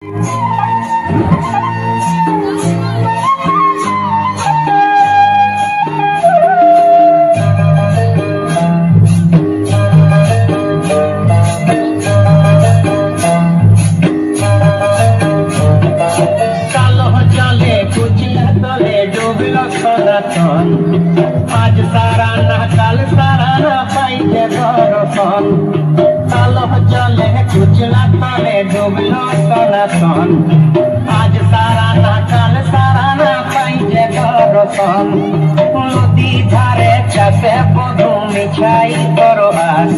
आज सारा ना कल सारा ना पाइजे दर्शन कालो जले कुचला तले डूबलो सनातन आज सारा ना कल सारा ना पाइजे दर्शन नदी धारे चाषे बधू मिछाई करो आस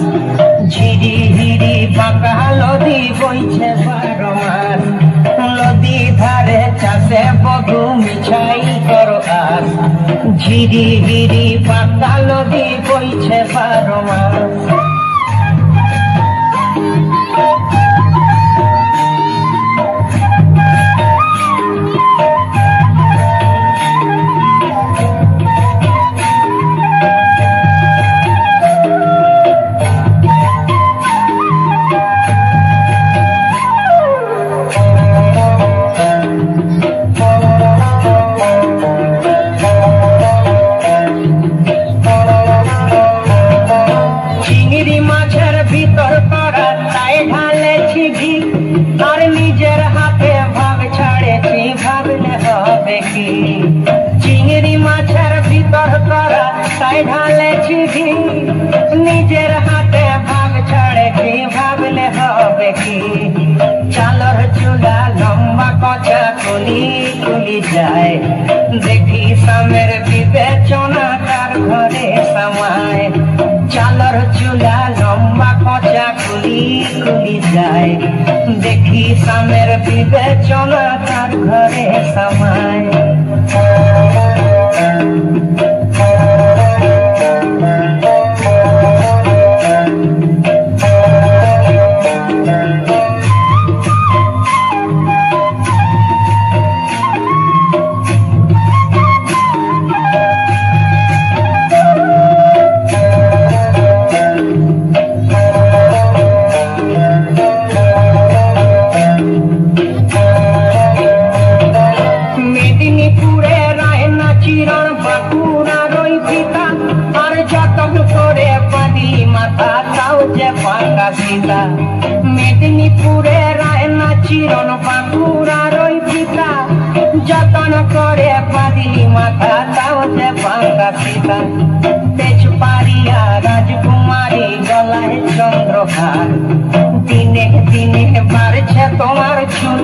झिरी हिरी बाঁকা নদী বইছে 12 মাস নদী ধারে চাষে বধু মিছাই করো আস ঝিরি হিরি বাঁকা নদী বইছে 12 মাস চিংড়ি মাছের ভিতর করা তাই ঢালেছি ঘি নিজের হাতে ভাগ ছাড়েছি ভাবলে হবে কি চালর চুলা লম্বা কচা কুলি কুলি যায় দেখি সামের বিবেচনা তার ঘরে সমায় চালর চুলা লম্বা কচা কুলি কুলি যায় দেখি সামের বিবেচনা তার ঘরে সমায় মেদিনীপুরে রায়না চিরন বাঁকুড়ার ওই পিতা যতন করে পাদিলি মাথা তাও যে ভাঙ্গা পিতা তেজপাড়িয়া রাজকুমারী গলায় চন্দ্রহার দিনে দিনে বাড়ছে তোমার চুলে